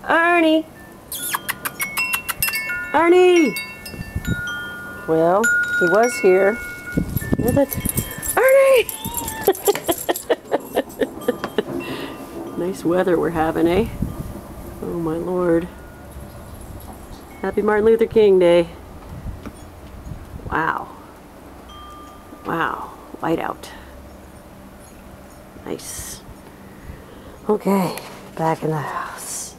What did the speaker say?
Ernie! Ernie! Well, he was here. Ernie! Nice weather we're having, eh? Oh my Lord. Happy Martin Luther King Day. Wow. Wow. Light out. Nice. Okay, back in the house.